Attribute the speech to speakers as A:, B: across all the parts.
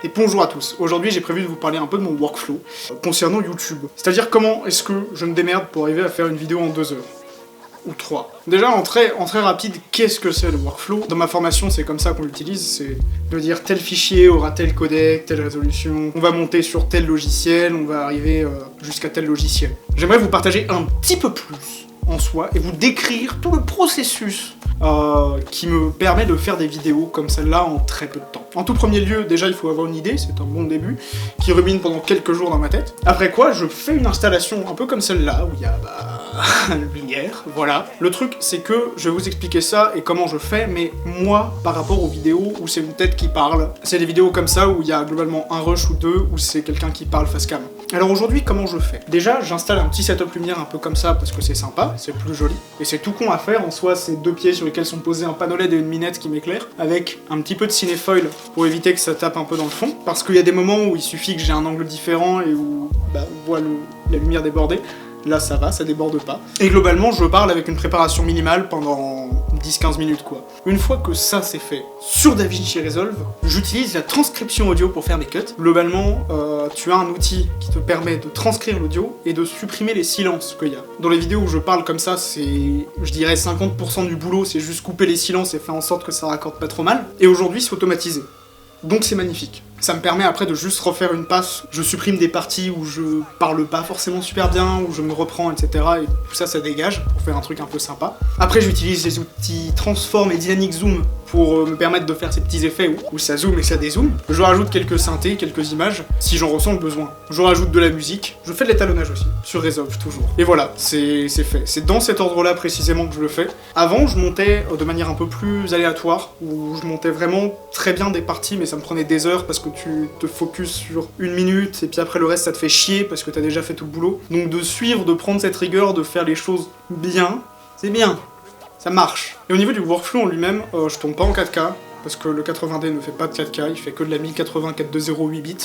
A: Et bonjour à tous, aujourd'hui j'ai prévu de vous parler un peu de mon workflow concernant YouTube. C'est-à-dire comment est-ce que je me démerde pour arriver à faire une vidéo en 2 heures. Ou 3. Déjà en très rapide, qu'est-ce que c'est le workflow? Dans ma formation c'est comme ça qu'on l'utilise, c'est de dire tel fichier aura tel codec, telle résolution, on va monter sur tel logiciel, on va arriver jusqu'à tel logiciel. J'aimerais vous partager un petit peu plus en soi et vous décrire tout le processus qui me permet de faire des vidéos comme celle-là en très peu de temps. En tout premier lieu, déjà il faut avoir une idée, c'est un bon début, qui rumine pendant quelques jours dans ma tête. Après quoi, je fais une installation un peu comme celle-là, où il y a la lumière, voilà. Le truc, c'est que je vais vous expliquer ça et comment je fais, mais moi, par rapport aux vidéos où c'est une tête qui parle, c'est des vidéos comme ça où il y a globalement un rush ou deux, où c'est quelqu'un qui parle face cam. Alors aujourd'hui, comment je fais? Déjà, j'installe un petit setup lumière un peu comme ça, parce que c'est sympa, c'est plus joli, et c'est tout con à faire, en soi, c'est 2 pieds sur lesquels sont posés un panneau LED et une minette qui m'éclaire, avec un petit peu de cinéfoil pour éviter que ça tape un peu dans le fond, parce qu'il y a des moments où il suffit que j'ai un angle différent et où on voit la lumière déborder. Là ça va, ça déborde pas. Et globalement je parle avec une préparation minimale pendant 10-15 minutes quoi. Une fois que ça c'est fait, sur DaVinci Resolve, j'utilise la transcription audio pour faire mes cuts. Globalement, tu as un outil qui te permet de transcrire l'audio et de supprimer les silences qu'il y a. Dans les vidéos où je parle comme ça, c'est, je dirais 50% du boulot, c'est juste couper les silences et faire en sorte que ça raccorde pas trop mal. Et aujourd'hui c'est automatisé. Donc c'est magnifique. Ça me permet après de juste refaire une passe, je supprime des parties où je parle pas forcément super bien, où je me reprends, etc. Et tout ça, ça dégage pour faire un truc un peu sympa. Après, j'utilise les outils Transform et Dynamic Zoom pour me permettre de faire ces petits effets où ça zoome et ça dézoome. Je rajoute quelques synthés, quelques images, si j'en ressens le besoin. Je rajoute de la musique, je fais de l'étalonnage aussi, sur Resolve toujours. Et voilà, c'est fait. C'est dans cet ordre-là précisément que je le fais. Avant, je montais de manière un peu plus aléatoire, où je montais vraiment très bien des parties, mais ça me prenait des heures parce que tu te focuses sur 1 minute et puis après le reste ça te fait chier parce que t'as déjà fait tout le boulot. Donc de suivre, de prendre cette rigueur, de faire les choses bien, c'est bien, ça marche. Et au niveau du workflow en lui-même, je tourne pas en 4K parce que le 80D ne fait pas de 4K, il fait que de la 1080 420 8 bits,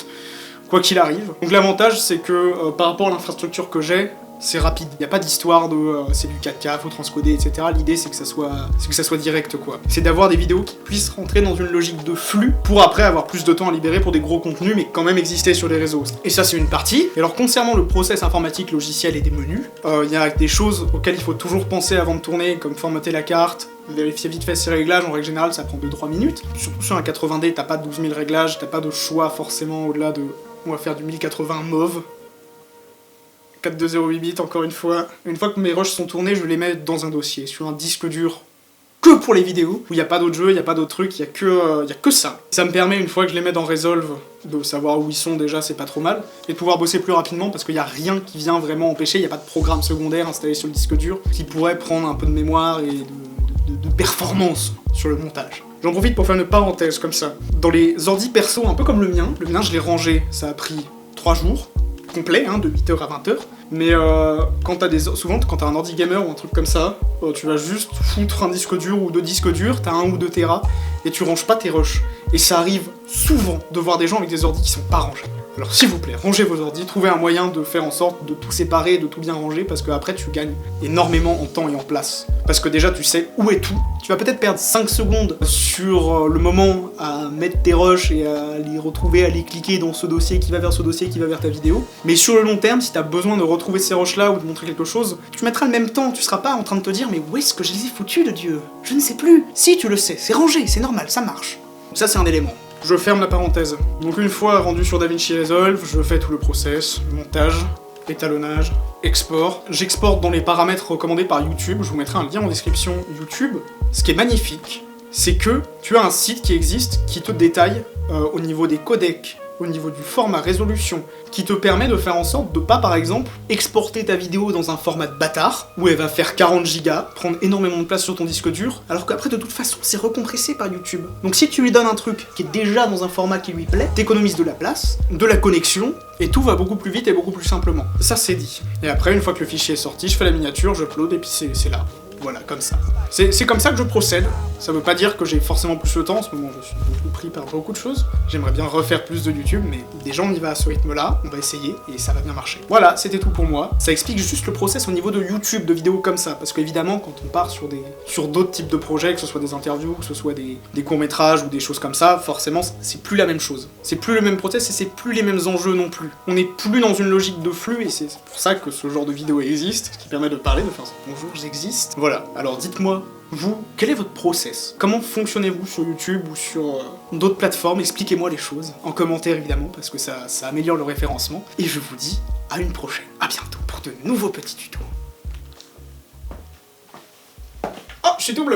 A: quoi qu'il arrive. Donc l'avantage c'est que par rapport à l'infrastructure que j'ai, c'est rapide. Il n'y a pas d'histoire de c'est du 4K, faut transcoder, etc. L'idée c'est que ça soit direct quoi. C'est d'avoir des vidéos qui puissent rentrer dans une logique de flux pour après avoir plus de temps à libérer pour des gros contenus mais quand même exister sur les réseaux. Et ça c'est une partie. Et alors concernant le process informatique logiciel et des menus, il y a des choses auxquelles il faut toujours penser avant de tourner, comme formater la carte, vérifier vite fait ses réglages, en règle générale ça prend 2-3 minutes. Surtout sur un 80D, t'as pas 12 000 réglages, t'as pas de choix forcément au-delà de on va faire du 1080 mauve. 4208 bits encore une fois. Une fois que mes rushs sont tournés, je les mets dans un dossier, sur un disque dur que pour les vidéos, où il n'y a pas d'autres jeux, il n'y a pas d'autres trucs, il y a que ça. Ça me permet, une fois que je les mets dans Resolve, de savoir où ils sont déjà, c'est pas trop mal, et de pouvoir bosser plus rapidement parce qu'il n'y a rien qui vient vraiment empêcher, il n'y a pas de programme secondaire installé sur le disque dur qui pourrait prendre un peu de mémoire et de performance sur le montage. J'en profite pour faire une parenthèse comme ça. Dans les ordi perso, un peu comme le mien je l'ai rangé, ça a pris 3 jours, complet, de 8h à 20h, mais souvent quand t'as un ordi gamer ou un truc comme ça, tu vas juste foutre un disque dur ou 2 disques durs, t'as 1 ou 2 Tera, et tu ranges pas tes rushs. Et ça arrive souvent de voir des gens avec des ordis qui sont pas rangés. Alors s'il vous plaît, rangez vos ordis, trouvez un moyen de faire en sorte de tout séparer, de tout bien ranger, parce que après tu gagnes énormément en temps et en place. Parce que déjà tu sais où est tout. Tu vas peut-être perdre 5 secondes sur le moment à mettre tes rushs et à les retrouver, à les cliquer dans ce dossier qui va vers ce dossier qui va vers ta vidéo. Mais sur le long terme, si t'as besoin de retrouver ces rushs là ou de montrer quelque chose, tu mettras le même temps, tu seras pas en train de te dire mais où est-ce que je les ai foutus de Dieu? Je ne sais plus. Si tu le sais, c'est rangé, c'est normal, ça marche. Ça c'est un élément. Je ferme la parenthèse. Donc une fois rendu sur DaVinci Resolve, je fais tout le process, montage, étalonnage, export. J'exporte dans les paramètres recommandés par YouTube, je vous mettrai un lien en description YouTube. Ce qui est magnifique, c'est que tu as un site qui existe qui te détaille au niveau des codecs, au niveau du format résolution, qui te permet de faire en sorte de pas, par exemple, exporter ta vidéo dans un format de bâtard, où elle va faire 40 gigas, prendre énormément de place sur ton disque dur, alors qu'après, de toute façon, c'est recompressé par YouTube. Donc si tu lui donnes un truc qui est déjà dans un format qui lui plaît, t'économises de la place, de la connexion, et tout va beaucoup plus vite et beaucoup plus simplement. Ça, c'est dit. Et après, une fois que le fichier est sorti, je fais la miniature, j'upload, et puis c'est là. Voilà, comme ça. C'est comme ça que je procède. Ça veut pas dire que j'ai forcément plus le temps, en ce moment je suis beaucoup pris par beaucoup de choses. J'aimerais bien refaire plus de YouTube, mais déjà on y va à ce rythme-là, on va essayer, et ça va bien marcher. Voilà, c'était tout pour moi. Ça explique juste le process au niveau de YouTube, de vidéos comme ça, parce qu'évidemment, quand on part sur d'autres types de projets, que ce soit des interviews, que ce soit des courts-métrages ou des choses comme ça, forcément, c'est plus la même chose. C'est plus le même process et c'est plus les mêmes enjeux non plus. On n'est plus dans une logique de flux, et c'est pour ça que ce genre de vidéo existe, ce qui permet de parler, de faire bonjour, j'existe. Voilà, alors dites-moi, vous, quel est votre process? Comment fonctionnez-vous sur YouTube ou sur d'autres plateformes? Expliquez-moi les choses, en commentaire évidemment, parce que ça améliore le référencement. Et je vous dis à une prochaine, à bientôt pour de nouveaux petits tutos. Oh, je suis double.